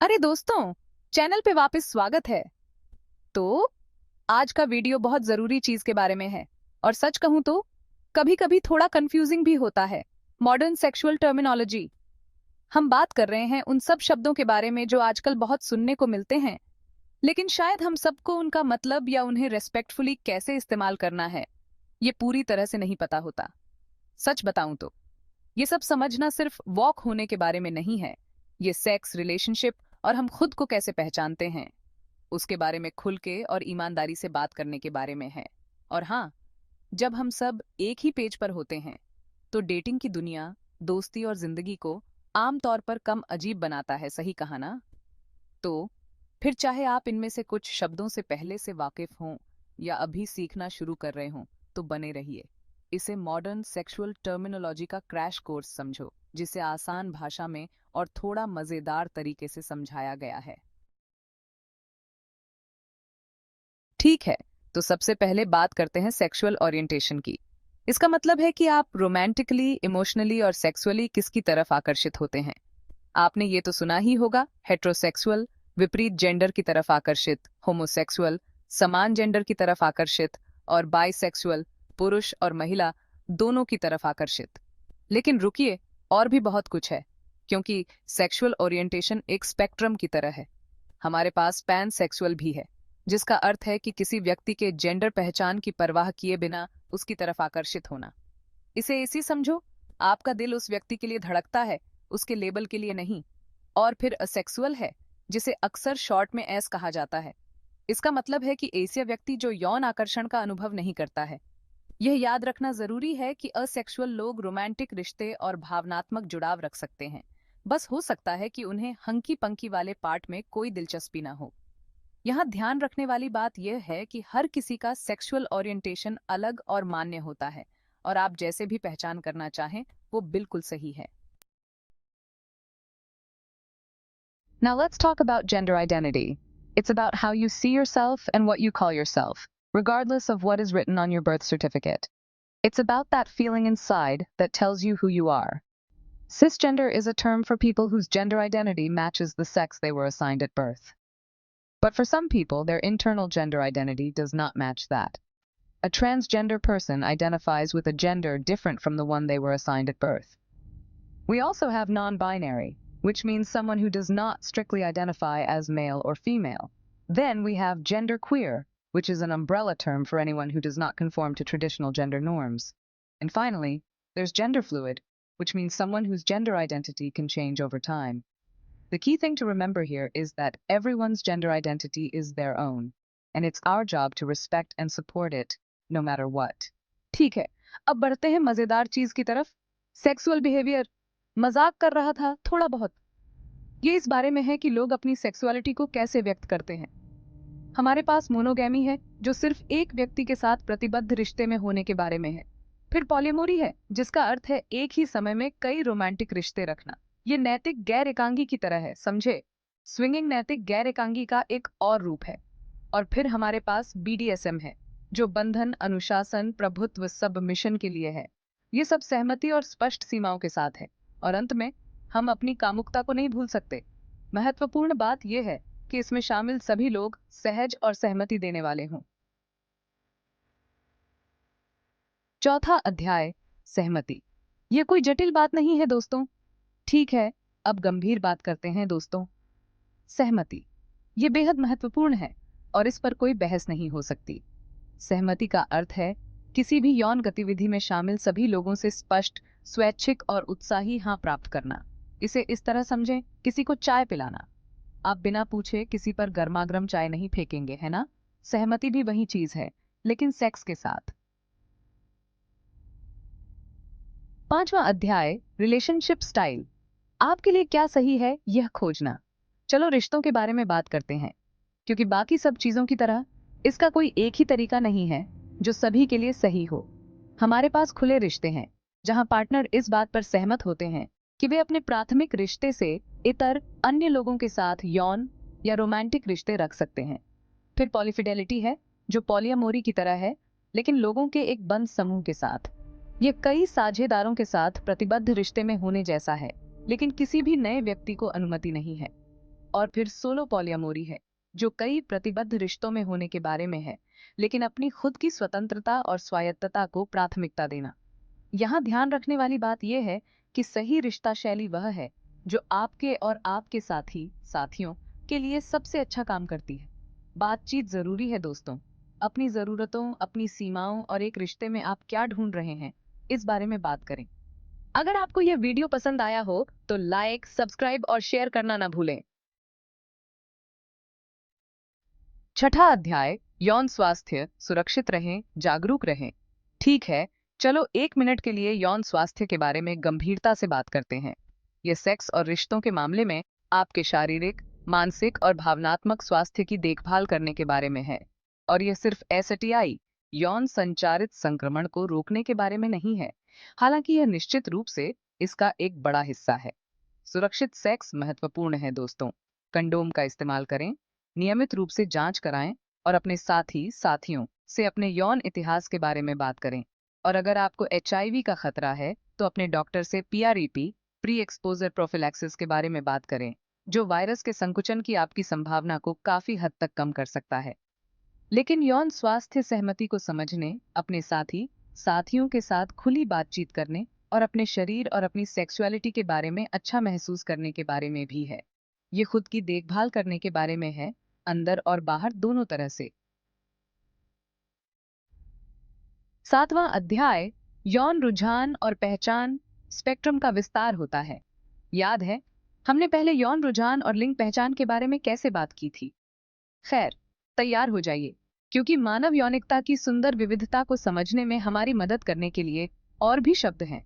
अरे दोस्तों, चैनल पे वापस स्वागत है। तो आज का वीडियो बहुत जरूरी चीज के बारे में है। और सच कहूं तो कभी कभी थोड़ा कंफ्यूजिंग भी होता है। Modern sexual terminology. हम बात कर रहे हैं उन सब शब्दों के बारे में जो आजकल बहुत सुनने को मिलते हैं, लेकिन शायद हम सबको उनका मतलब या उन्हें रेस्पेक्टफुली कैसे इस्तेमाल करना है ये पूरी तरह से नहीं पता होता। सच बताऊं तो ये सब समझना सिर्फ वॉक होने के बारे में नहीं है। ये सेक्स, रिलेशनशिप और हम खुद को कैसे पहचानते हैं उसके बारे में खुल के और ईमानदारी से बात करने के बारे में है। और हाँ, जब हम सब एक ही पेज पर होते हैं तो डेटिंग की दुनिया, दोस्ती और जिंदगी को आमतौर पर कम अजीब बनाता है। सही कहा ना? तो फिर चाहे आप इनमें से कुछ शब्दों से पहले से वाकिफ हों या अभी सीखना शुरू कर रहे हों, तो बने रहिए। इसे मॉडर्न सेक्सुअल टर्मिनोलॉजी का क्रैश कोर्स समझो, जिसे आसान भाषा में और थोड़ा मजेदार तरीके से समझाया गया है। ठीक है, तो सबसे पहले बात करते हैं सेक्सुअल ओरिएंटेशन की। इसका मतलब है कि आप रोमांटिकली, इमोशनली और सेक्सुअली किसकी तरफ आकर्षित होते हैं। आपने ये तो सुना ही होगा, हेट्रोसेक्सुअल विपरीत जेंडर की तरफ आकर्षित, होमोसेक्सुअल समान जेंडर की तरफ आकर्षित, और बाइसेक्सुअल पुरुष और महिला दोनों की तरफ आकर्षित। लेकिन रुकिए, और भी बहुत कुछ है, क्योंकि सेक्सुअल ओरिएंटेशन एक स्पेक्ट्रम की तरह है। हमारे पास पैन सेक्सुअल भी है, जिसका अर्थ है कि किसी व्यक्ति के जेंडर पहचान की परवाह किए बिना उसकी तरफ आकर्षित होना। इसे ऐसी समझो, आपका दिल उस व्यक्ति के लिए धड़कता है, उसके लेबल के लिए नहीं। और फिर असेक्सुअल है, जिसे अक्सर शॉर्ट में एस कहा जाता है। इसका मतलब है कि ऐसा व्यक्ति जो यौन आकर्षण का अनुभव नहीं करता है। यह याद रखना जरूरी है कि असेक्सुअल लोग रोमांटिक रिश्ते और भावनात्मक जुड़ाव रख सकते हैं। बस हो सकता है कि उन्हें हंकी पंकी वाले पार्ट में कोई दिलचस्पी ना हो। यहाँ ध्यान रखने वाली बात यह है कि हर किसी का सेक्सुअल ओरिएंटेशन अलग और मान्य होता है, और आप जैसे भी पहचान करना चाहें वो बिल्कुल सही है। Now let's talk about gender identity. It's about how you see yourself and what you call yourself, regardless of what is written on your birth certificate. It's about that feeling inside that tells you who you are. Cisgender is a term for people whose gender identity matches the sex they were assigned at birth. But for some people, their internal gender identity does not match that. A transgender person identifies with a gender different from the one they were assigned at birth. We also have non-binary, which means someone who does not strictly identify as male or female. Then we have genderqueer, which is an umbrella term for anyone who does not conform to traditional gender norms. And finally, there's gender fluid, which means someone whose gender identity can change over time. The key thing to remember here is that everyone's gender identity is their own, and it's our job to respect and support it, no matter what. ठीक है, अब बढ़ते हैं मजेदार चीज की तरफ। Sexual behaviour. मजाक कर रहा था थोड़ा बहुत। ये इस बारे में है कि लोग अपनी सेक्सुअलिटी को कैसे व्यक्त करते हैं। हमारे पास मोनोगैमी है, जो सिर्फ एक व्यक्ति के साथ प्रतिबद्ध रिश्ते में होने के बारे में है। फिर पॉलीमोरी है, जिसका अर्थ है एक ही समय में कई रोमांटिक रिश्ते रखना। ये नैतिक गैर एकांगी की तरह है, समझे? स्विंगिंग नैतिक गैर एकांगी का एक और रूप है। और फिर हमारे पास बीडीएसएम है, जो बंधन, अनुशासन, प्रभुत्व, सबमिशन के लिए है। ये सब सहमति और स्पष्ट सीमाओं के साथ है। और अंत में, हम अपनी कामुकता को नहीं भूल सकते। महत्वपूर्ण बात यह है कि इसमें शामिल सभी लोग सहज और सहमति देने वाले हों। चौथा अध्याय, सहमति। ये कोई जटिल बात नहीं है दोस्तों। ठीक है, अब गंभीर बात करते हैं दोस्तों। सहमति, ये बेहद महत्वपूर्ण है और इस पर कोई बहस नहीं हो सकती। सहमति का अर्थ है किसी भी यौन गतिविधि में शामिल सभी लोगों से स्पष्ट, स्वैच्छिक और उत्साही हाँ प्राप्त करना। इसे इस तरह समझें, किसी को चाय पिलाना। आप बिना पूछे किसी पर गर्मागर्म चाय नहीं फेंकेंगे, है ना? सहमति भी वही चीज है, लेकिन सेक्स के साथ। पांचवा अध्याय, रिलेशनशिप स्टाइल। आपके लिए क्या सही है यह खोजना। चलो रिश्तों के बारे में बात करते हैं, क्योंकि बाकी सब चीजों की तरह इसका कोई एक ही तरीका नहीं है जो सभी के लिए सही हो। हमारे पास खुले रिश्ते हैं, जहां पार्टनर इस बात पर सहमत होते हैं कि वे अपने प्राथमिक रिश्ते से इतर अन्य लोगों के साथ यौन या रोमांटिक रिश्ते रख सकते हैं। फिर पॉलीफिडेलिटी है, जो पॉलीअमोरी की तरह है, लेकिन लोगों के एक बंद समूह के साथ। ये कई साझेदारों के साथ प्रतिबद्ध रिश्ते में होने जैसा है, लेकिन किसी भी नए व्यक्ति को अनुमति नहीं है। और फिर सोलो पॉलियामोरी है, जो कई प्रतिबद्ध रिश्तों में होने के बारे में है, लेकिन अपनी खुद की स्वतंत्रता और स्वायत्तता को प्राथमिकता देना। यहाँ ध्यान रखने वाली बात यह है कि सही रिश्ता शैली वह है जो आपके और आपके साथियों के लिए सबसे अच्छा काम करती है। बातचीत जरूरी है दोस्तों। अपनी जरूरतों, अपनी सीमाओं और एक रिश्ते में आप क्या ढूंढ रहे हैं, इस बारे में बात करें। अगर आपको यह वीडियो पसंद आया हो तो लाइक, सब्सक्राइब और शेयर करना ना भूलें। छठा अध्याय, यौन स्वास्थ्य, सुरक्षित रहें, जागरूक रहें। ठीक है, चलो 1 मिनट के लिए यौन स्वास्थ्य के बारे में गंभीरता से बात करते हैं। ये सेक्स और रिश्तों के मामले में आपके शारीरिक, मानसिक और भावनात्मक स्वास्थ्य की देखभाल करने के बारे में है। और यह सिर्फ एसटीआई, यौन संचारित संक्रमण को रोकने के बारे में नहीं है, हालांकि यह निश्चित रूप से इसका एक बड़ा हिस्सा है। सुरक्षित सेक्स महत्वपूर्ण है दोस्तों। कंडोम का इस्तेमाल करें, नियमित रूप से जांच कराएं और अपने साथियों से अपने यौन इतिहास के बारे में बात करें। और अगर आपको एचआईवी का खतरा है तो अपने डॉक्टर से पीआरईपी, प्री एक्सपोजर प्रोफिलैक्सिस के बारे में बात करें, जो वायरस के संकुचन की आपकी संभावना को काफी हद तक कम कर सकता है। लेकिन यौन स्वास्थ्य सहमति को समझने, अपने साथियों के साथ खुली बातचीत करने और अपने शरीर और अपनी सेक्सुअलिटी के बारे में अच्छा महसूस करने के बारे में भी है। ये खुद की देखभाल करने के बारे में है, अंदर और बाहर दोनों तरह से। सातवां अध्याय, यौन रुझान और पहचान, स्पेक्ट्रम का विस्तार होता है। याद है, हमने पहले यौन रुझान और लिंग पहचान के बारे में कैसे बात की थी? खैर, तैयार हो जाइए, क्योंकि मानव यौनिकता की सुंदर विविधता को समझने में हमारी मदद करने के लिए और भी शब्द हैं।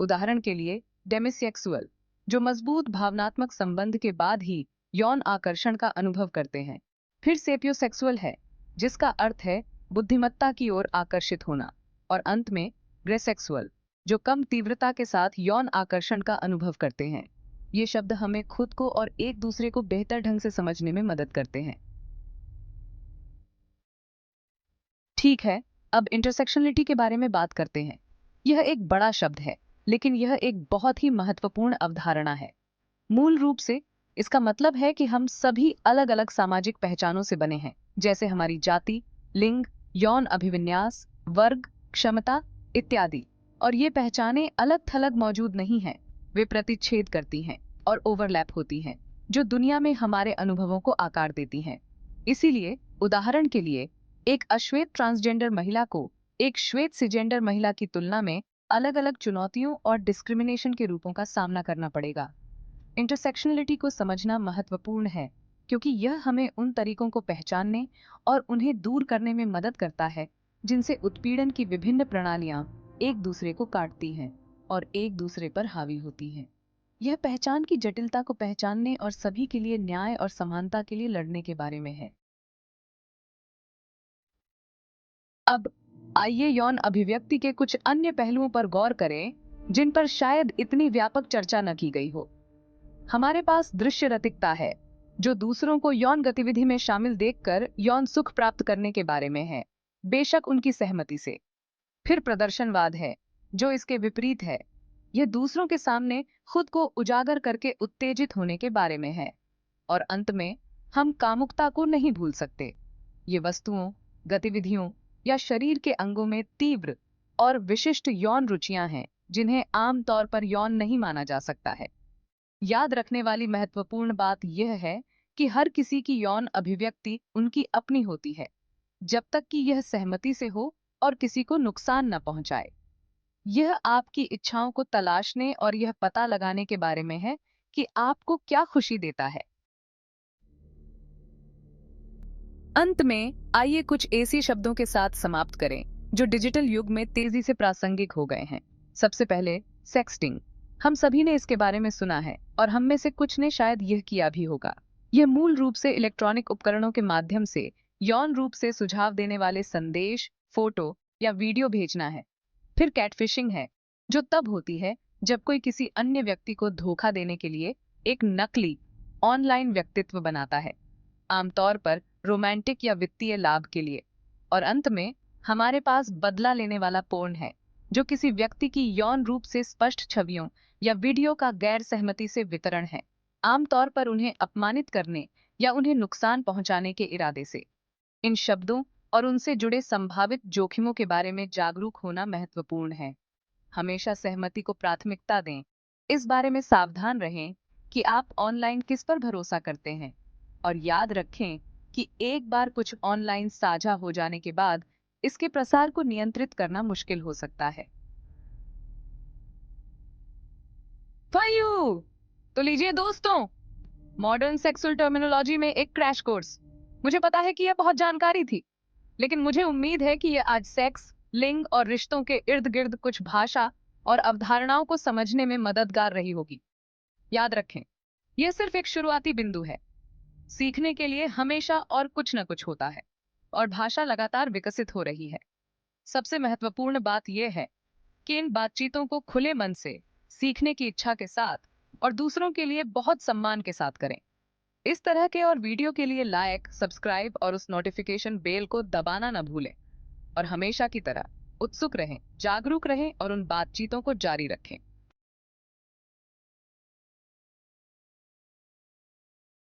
उदाहरण के लिए, डेमिसेक्सुअल, जो मजबूत भावनात्मक संबंध के बाद ही यौन आकर्षण का अनुभव करते हैं। फिर सेपियोसेक्सुअल है, जिसका अर्थ है बुद्धिमत्ता की ओर आकर्षित होना। और अंत में ग्रेसेक्सुअल, जो कम तीव्रता के साथ यौन आकर्षण का अनुभव करते हैं। ये शब्द हमें खुद को और एक दूसरे को बेहतर ढंग से समझने में मदद करते हैं। ठीक है, अब इंटरसेक्शनलिटी के बारे में बात करते हैं। यह एक बड़ा शब्द है, लेकिन यह एक बहुत ही महत्वपूर्ण अवधारणा है। मूल रूप से इसका मतलब है कि हम सभी अलग अलग सामाजिक पहचानों से बने हैं, जैसे हमारी जाति, लिंग, यौन अभिविन्यास, वर्ग, क्षमता इत्यादि। और ये पहचानें अलग थलग मौजूद नहीं हैं, वे प्रतिच्छेद करती हैं और ओवरलैप होती हैं, जो दुनिया में हमारे अनुभवों को आकार देती हैं। इसीलिए, उदाहरण के लिए, एक अश्वेत ट्रांसजेंडर महिला को एक श्वेत सिजेंडर महिला की तुलना में अलग अलग चुनौतियों और डिस्क्रिमिनेशन के रूपों का सामना करना पड़ेगा। इंटरसेक्शनलिटी को समझना महत्वपूर्ण है, क्योंकि यह हमें उन तरीकों को पहचानने और उन्हें दूर करने में मदद करता है जिनसे उत्पीड़न की विभिन्न प्रणालियां एक दूसरे को काटती हैं और एक दूसरे पर हावी होती हैं। यह पहचान की जटिलता को पहचानने और सभी के लिए न्याय और समानता के लिए लड़ने के बारे में है। अब आइए यौन अभिव्यक्ति के कुछ अन्य पहलुओं पर गौर करें, जिन पर शायद इतनी व्यापक चर्चा न की गई हो। हमारे पास दृश्य रतिकता है, जो दूसरों को यौन गतिविधि में शामिल देखकर यौन सुख प्राप्त करने के बारे में है, बेशक उनकी सहमति से। फिर प्रदर्शनवाद है, जो इसके विपरीत है। यह दूसरों के सामने खुद को उजागर करके उत्तेजित होने के बारे में है। और अंत में, हम कामुकता को नहीं भूल सकते। ये वस्तुओं, गतिविधियों या शरीर के अंगों में तीव्र और विशिष्ट यौन रुचियां हैं, जिन्हें आमतौर पर यौन नहीं माना जा सकता है। याद रखने वाली महत्वपूर्ण बात यह है कि हर किसी की यौन अभिव्यक्ति उनकी अपनी होती है, जब तक कि यह सहमति से हो और किसी को नुकसान न पहुंचाए। यह आपकी इच्छाओं को तलाशने और यह पता लगाने के बारे में है कि आपको क्या खुशी देता है। अंत में, आइए कुछ ऐसी शब्दों के साथ समाप्त करें जो डिजिटल युग में तेजी से प्रासंगिक हो गए हैं। सबसे पहले, सेक्सटिंग। हम सभी ने इसके बारे में सुना है और हम में से कुछ ने शायद यह किया भी होगा। यह मूल रूप से इलेक्ट्रॉनिक उपकरणों के माध्यम से यौन रूप से सुझाव देने वाले संदेश, फोटो या वीडियो भेजना है। फिर कैटफिशिंग है, जो तब होती है जब कोई किसी अन्य व्यक्ति को धोखा देने के लिए एक नकली ऑनलाइन व्यक्तित्व बनाता है, आमतौर पर रोमांटिक या वित्तीय लाभ के लिए। और अंत में, हमारे पास बदला लेने वाला पोर्न है, जो किसी व्यक्ति की यौन रूप से स्पष्ट छवियों या वीडियो का गैर सहमति से वितरण है, आमतौर पर उन्हें अपमानित करने या उन्हें नुकसान पहुंचाने के इरादे से। इन शब्दों और उनसे जुड़े संभावित जोखिमों के बारे में जागरूक होना महत्वपूर्ण है। हमेशा सहमति को प्राथमिकता दें। इस बारे में सावधान रहें कि आप ऑनलाइन किस पर भरोसा करते हैं, और याद रखें कि एक बार कुछ ऑनलाइन साझा हो जाने के बाद इसके प्रसार को नियंत्रित करना मुश्किल हो सकता है। फायू! तो लीजिए दोस्तों, मॉडर्न सेक्सुअल टर्मिनोलॉजी में एक क्रैश कोर्स। मुझे पता है कि यह बहुत जानकारी थी, लेकिन मुझे उम्मीद है कि यह आज सेक्स, लिंग और रिश्तों के इर्द गिर्द कुछ भाषा और अवधारणाओं को समझने में मददगार रही होगी। याद रखें, यह सिर्फ एक शुरुआती बिंदु है। सीखने के लिए हमेशा और कुछ न कुछ होता है, और भाषा लगातार विकसित हो रही है। सबसे महत्वपूर्ण बात यह है कि इन बातचीतों को खुले मन से, सीखने की इच्छा के साथ और दूसरों के लिए बहुत सम्मान के साथ करें। इस तरह के और वीडियो के लिए लाइक, सब्सक्राइब और उस नोटिफिकेशन बेल को दबाना न भूलें। और हमेशा की तरह उत्सुक रहें, जागरूक रहें और उन बातचीतों को जारी रखें।